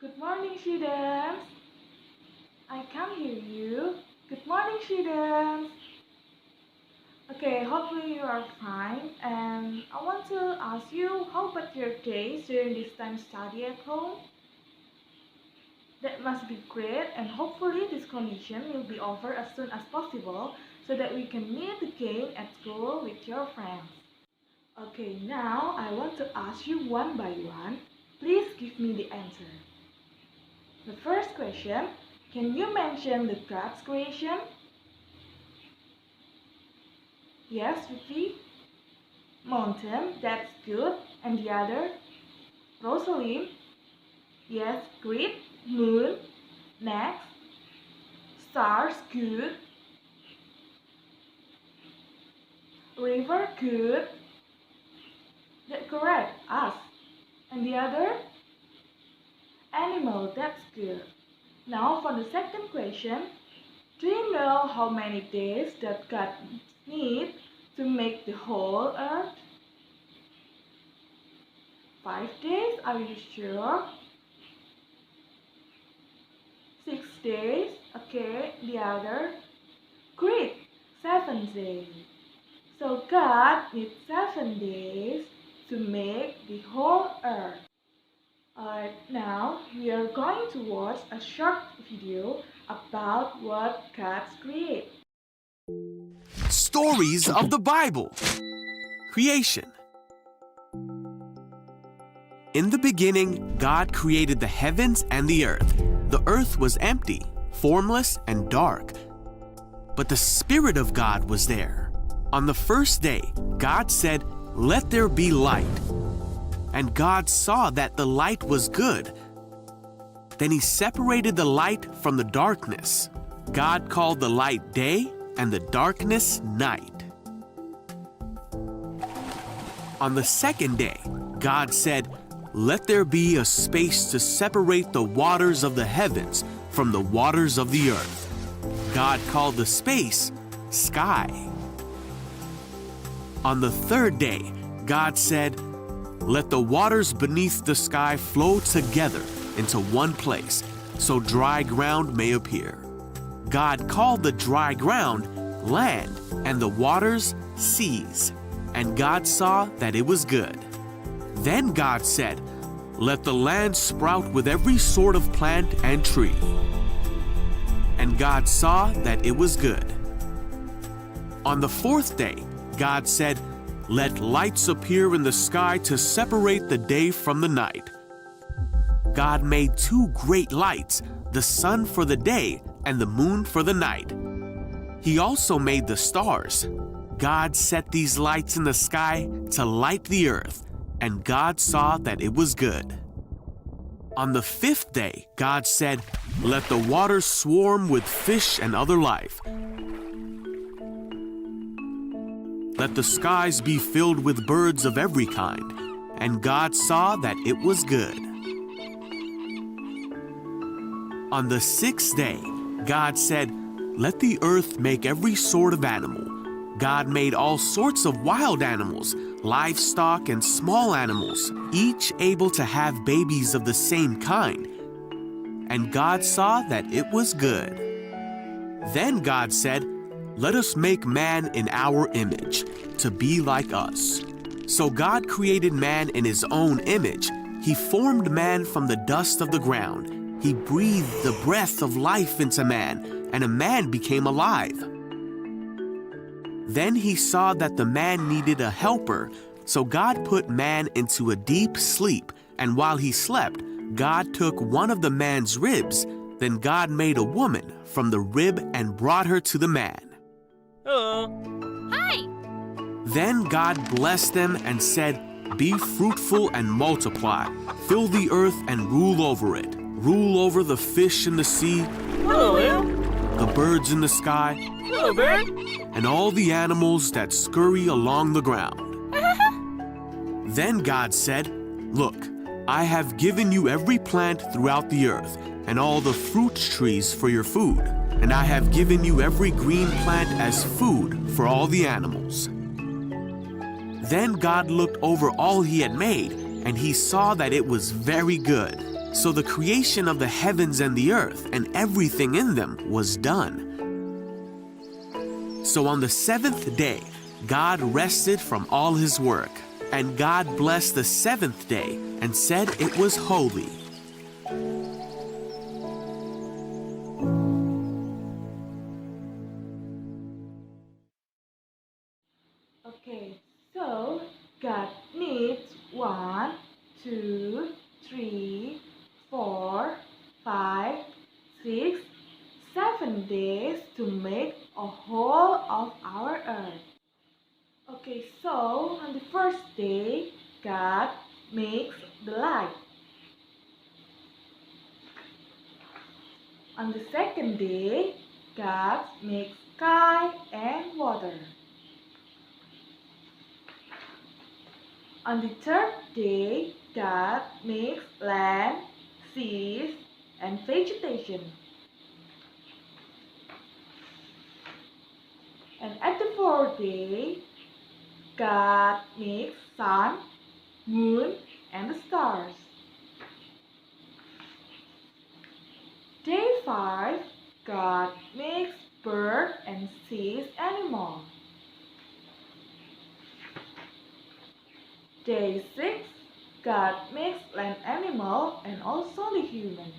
Good morning, students. I can hear you. Good morning, students. Okay, hopefully you are fine. And I want to ask you, how about your days during this time study at home? That must be great, and hopefully this condition will be over as soon as possible so that we can meet again at school with your friends. Okay, now I want to ask you one by one. Please give me the answer. The first question, can you mention the God's creation? Yes, Vicky. Mountain, that's good. And the other? Rosalind? Yes, great. Moon? Next. Stars, good. River, good. That's correct, us. And the other? Animal, that's good. Now for the second question, do you know how many days that God needs to make the whole earth? 5 days, are you sure? 6 days, okay, the other? Great, 7 days. So God needs 7 days to make the whole earth. Alright, now we are going to watch a short video about what God created. Stories of the Bible. Creation. In the beginning, God created the heavens and the earth. The earth was empty, formless, and dark. But the Spirit of God was there. On the first day, God said, "Let there be light." And God saw that the light was good. Then He separated the light from the darkness. God called the light day and the darkness night. On the second day, God said, "Let there be a space to separate the waters of the heavens from the waters of the earth." God called the space sky. On the third day, God said, "Let the waters beneath the sky flow together into one place, so dry ground may appear." God called the dry ground land and the waters seas, and God saw that it was good. Then God said, "Let the land sprout with every sort of plant and tree." And God saw that it was good. On the fourth day, God said, "Let lights appear in the sky to separate the day from the night." God made 2 great lights, the sun for the day and the moon for the night. He also made the stars. God set these lights in the sky to light the earth, and God saw that it was good. On the 5th day, God said, "Let the waters swarm with fish and other life. Let the skies be filled with birds of every kind." And God saw that it was good. On the 6th day, God said, "Let the earth make every sort of animal." God made all sorts of wild animals, livestock and small animals, each able to have babies of the same kind. And God saw that it was good. Then God said, "Let us make man in our image, to be like us." So God created man in His own image. He formed man from the dust of the ground. He breathed the breath of life into man, and a man became alive. Then He saw that the man needed a helper, so God put man into a deep sleep, and while he slept, God took one of the man's ribs. Then God made a woman from the rib and brought her to the man. Hello. Hi! Then God blessed them and said, "Be fruitful and multiply. Fill the earth and rule over it. Rule over the fish in the sea, Hello, Will. the birds in the sky, Hello, Bird. and all the animals that scurry along the ground." Then God said, "Look, I have given you every plant throughout the earth, and all the fruit trees for your food, and I have given you every green plant as food for all the animals." Then God looked over all He had made, and He saw that it was very good. So the creation of the heavens and the earth and everything in them was done. So on the seventh day, God rested from all his work, and God blessed the seventh day and said it was holy. Okay, so God needs 1, 2, 3, 4, 5, 6, 7 days to make a whole of our earth. Okay, so on the first day, God makes the light. On the second day, God makes sky and water. On the third day, God makes land, seas, and vegetation. And at the fourth day, God makes sun, moon, and the stars. Day 5, God makes bird and seas animal. Day 6, God makes land animal and also the human.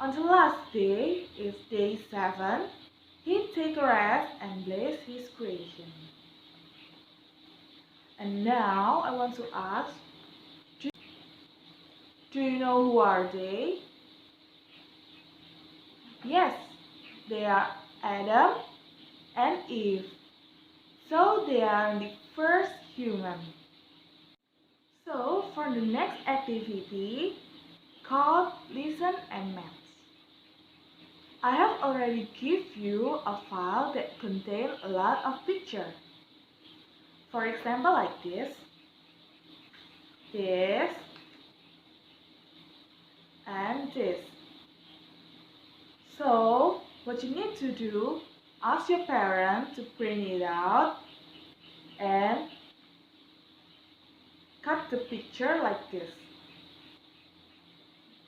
On the last day is day 7. He takes a rest and bless his creation. And now I want to ask, do you know who are they? Yes, they are Adam and Eve. So they are the first human. So for the next activity called Listen and Math. I have already give you a file that contains a lot of pictures. For example, like this, and this. So, what you need to do, ask your parents to print it out and cut the picture like this.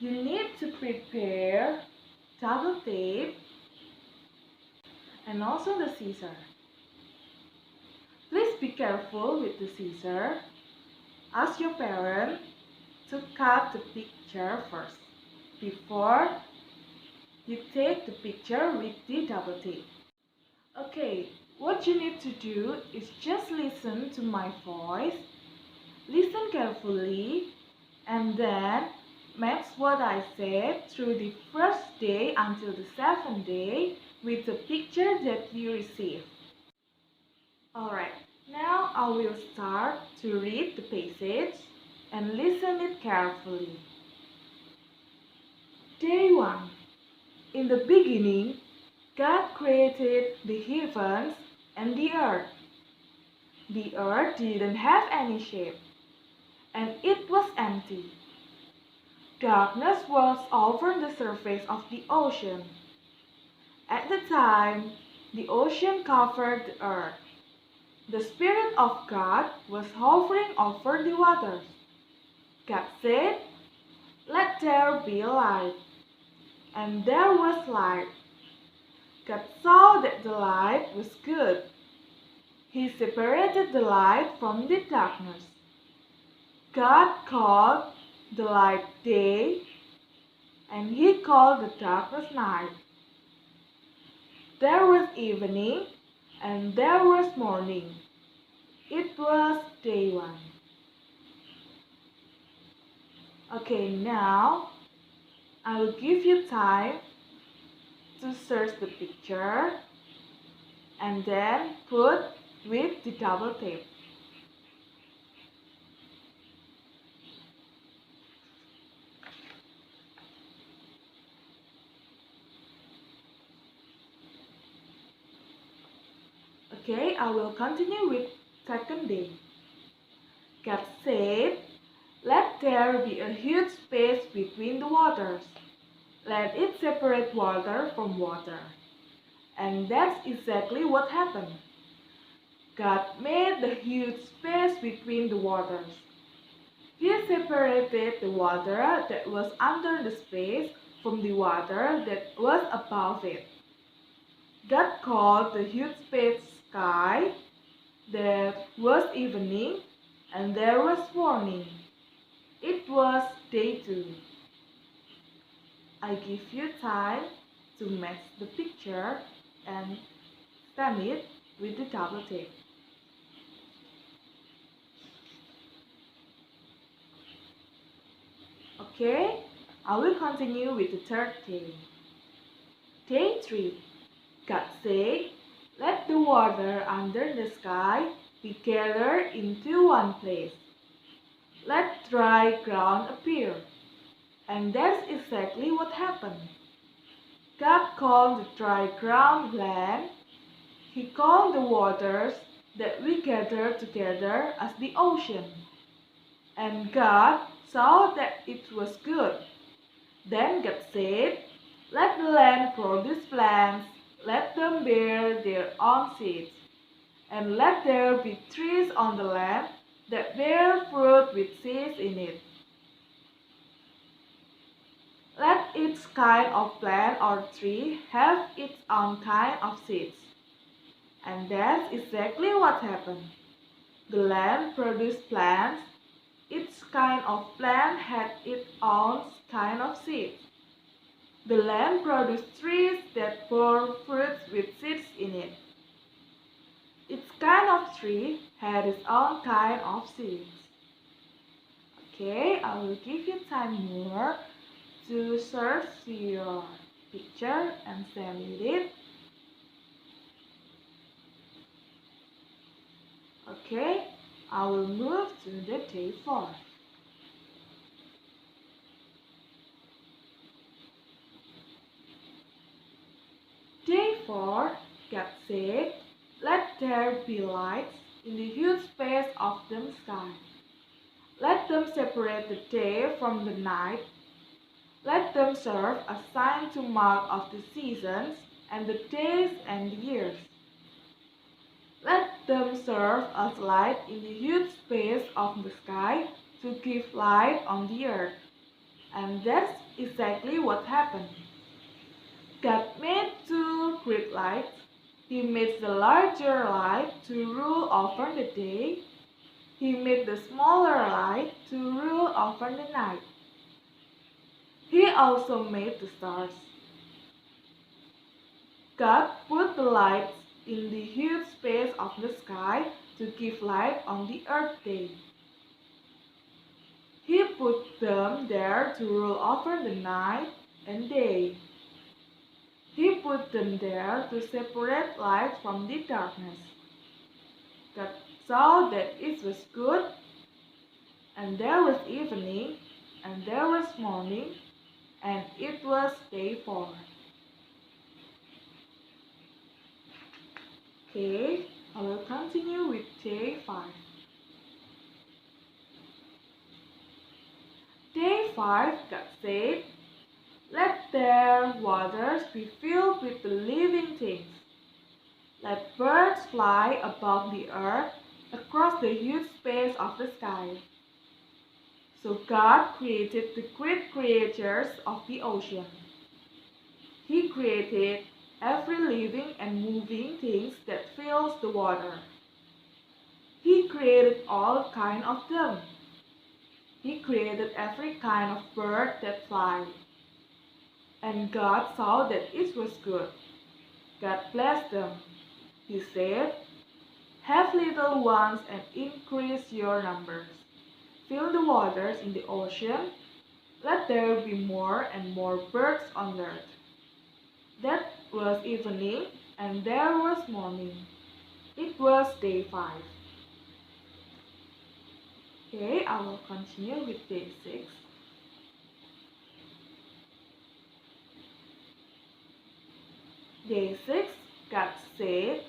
You need to prepare double tape and also the scissor. Please be careful with the scissor. Ask your parents to cut the picture first before you take the picture with the double tape. Okay, what you need to do is just listen to my voice, listen carefully, and then match what I said through the first day until the 7th day with the picture that you received. Alright, now I will start to read the passage and listen it carefully. Day 1. In the beginning, God created the heavens and the earth. The earth didn't have any shape, and it was empty. Darkness was over the surface of the ocean. At the time, the ocean covered the earth. The Spirit of God was hovering over the waters. God said, "Let there be light." And there was light. God saw that the light was good. He separated the light from the darkness. God called the light day, and he called the darkness night. There was evening, and there was morning. It was day 1. Okay, now I will give you time to search the picture and then put with the double tape. Okay, I will continue with second day. God said, "Let there be a huge space between the waters. Let it separate water from water." And that's exactly what happened. God made the huge space between the waters. He separated the water that was under the space from the water that was above it. God called the huge space sky. There was evening and there was morning. It was day 2. I give you time to match the picture and stamp it with the double tape. Okay, I will continue with the third day. Day 3. God said, let the water under the sky be gathered into one place. Let dry ground appear. And that's exactly what happened. God called the dry ground land. He called the waters that we gathered together as the ocean. And God saw that it was good. Then God said, let the land produce plants, let them bear their own seeds, and let there be trees on the land that bear fruit with seeds in it. Let each kind of plant or tree have its own kind of seeds. And that's exactly what happened. The land produced plants. Each kind of plant had its own kind of seeds. The land produced trees that bore fruit with seeds in it. Each kind of tree had its own kind of seeds. Okay, I will give you time more to search your picture and send it. Okay, I will move to the day 4. Day 4, God said, let there be lights in the huge space of the sky. Let them separate the day from the night. Let them serve as sign to mark of the seasons and the days and the years. Let them serve as light in the huge space of the sky to give light on the earth. And that's exactly what happened. God made 2 great lights. He made the larger light to rule over the day. He made the smaller light to rule over the night. He also made the stars. God put the lights in the huge space of the sky to give light on the earth day. He put them there to rule over the night and day. He put them there to separate light from the darkness. God saw that it was good, and there was evening, and there was morning, and it was day 4. Okay, I will continue with day 5. Day 5, God said, let their waters be filled with the living things. Let birds fly above the earth across the huge space of the sky. So God created the great creatures of the ocean. He created every living and moving things that fills the water. He created all kinds of them. He created every kind of bird that flies. And God saw that it was good. God blessed them. He said, have little ones and increase your numbers. Fill the waters in the ocean. Let there be more and more birds on earth. That was evening, and there was morning. It was day 5. Okay, I will continue with day 6. Day 6, God said,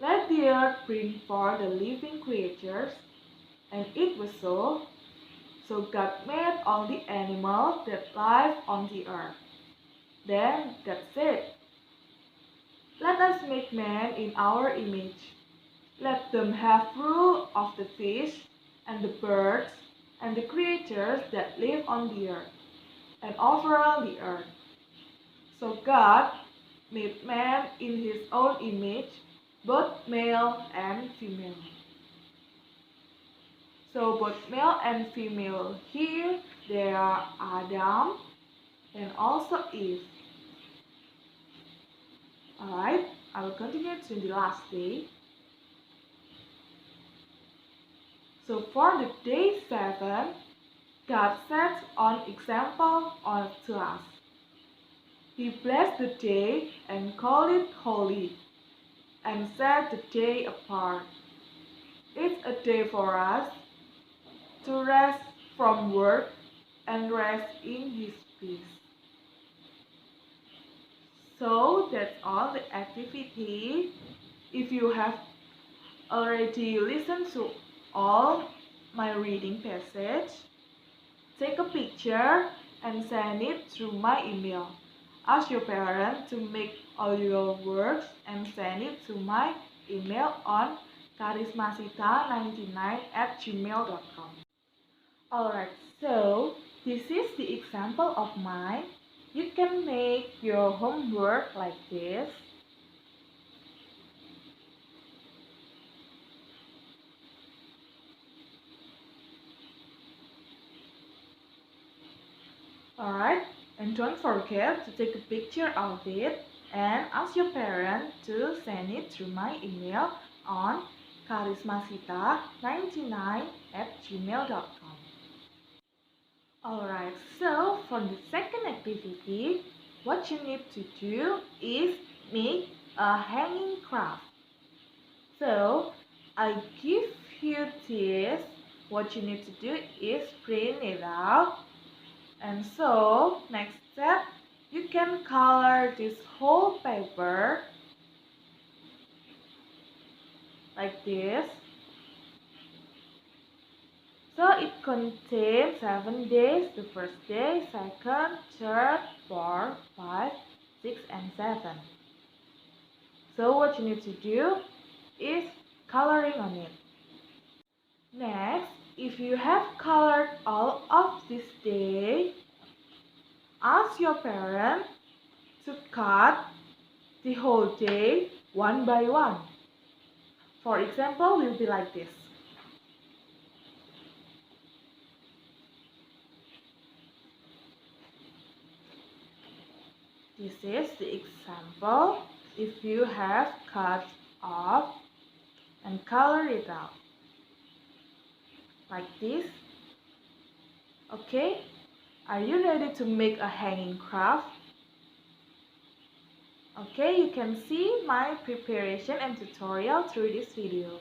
let the earth bring forth the living creatures. And it was so. So God made all the animals that live on the earth. Then God said, let us make man in our image. Let them have rule of the fish and the birds and the creatures that live on the earth and overall the earth. So God made man in his own image, both male and female. So both male and female here, they are Adam and also Eve. Alright, I will continue to the last day. So for the day 7, God set an example to us. He blessed the day and called it holy, and set the day apart. It's a day for us to rest from work and rest in His peace. So that's all the activity. If you have already listened to all my reading passage, take a picture and send it through my email. Ask your parents to make all your works and send it to my email on karismasita99@gmail.com. Alright, so this is the example of mine. You can make your homework like this. Alright, and don't forget to take a picture of it and ask your parents to send it through my email on karismasita99@gmail.com. Alright, so for the second activity, what you need to do is make a hanging craft. So, I give you this. What you need to do is print it out. And so, next step, you can color this whole paper like this. So it contains 7 days, the first day, second, third, 4, 5, 6, and 7. So what you need to do is coloring on it. Next, if you have colored all of this day, ask your parents to cut the whole day one by one. For example, will be like this. This is the example if you have cut off and color it out like this. Okay, are you ready to make a hanging craft? Okay, you can see my preparation and tutorial through this video.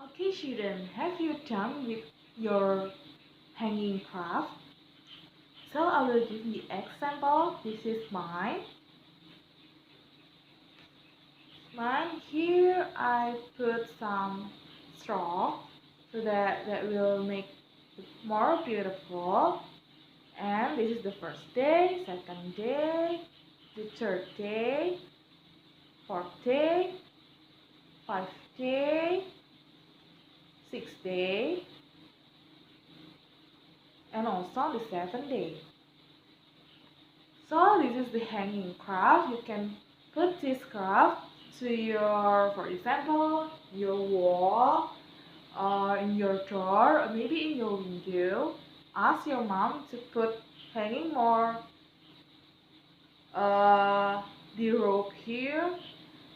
Okay, children, have you done with your hanging craft? So I will give the example. This is mine. Here I put some straw so that will make it more beautiful. And this is the first day, second day, the third day, fourth day, fifth day, sixth day, and also the seventh day. So this is the hanging craft. You can put this craft to your, for example, your wall, or in your door, or maybe in your window. Ask your mom to put hanging more the rope here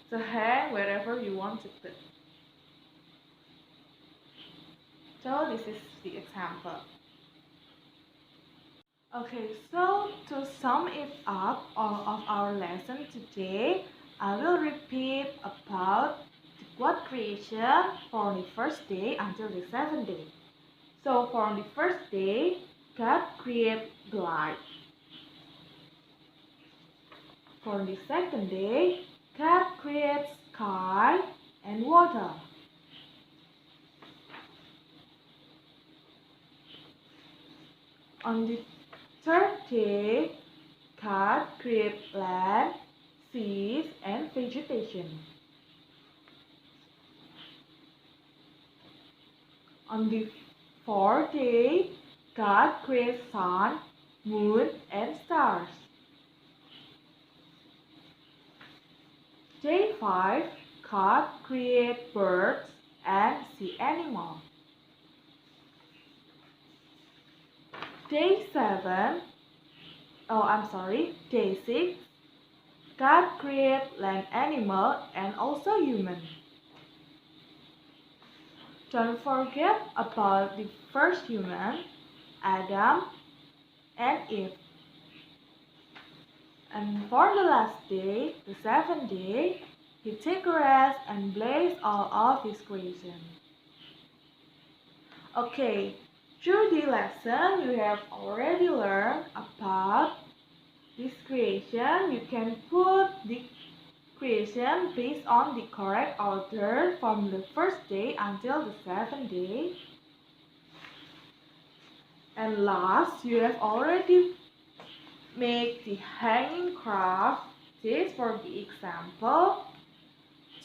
to hang wherever you want to put. So this is the example. Okay, so to sum it up all of our lesson today, I will repeat about the God creation for the first day until the seventh day. So for the first day, God created the light. For the second day, God created sky and water. On the third day, God created land, seas, and vegetation. On the fourth day, God created sun, moon, and stars. Day 5, God created birds and sea animals. Day 6, God created land animal and also human. Don't forget about the first human, Adam and Eve. And for the last day, the seventh day, he took rest and blessed all of his creation. Okay, through the lesson, you have already learned about this creation. You can put the creation based on the correct order from the first day until the seventh day. And last, you have already made the hanging craft. This for the example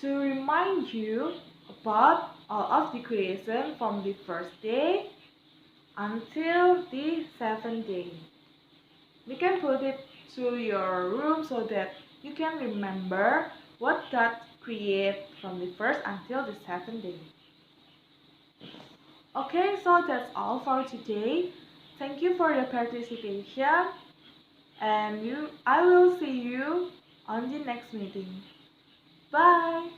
to remind you about all of the creation from the first day until the seventh day. We can put it to your room so that you can remember what God created from the first until the seventh day. Okay, so that's all for today. Thank you for your participation, and I will see you on the next meeting. Bye!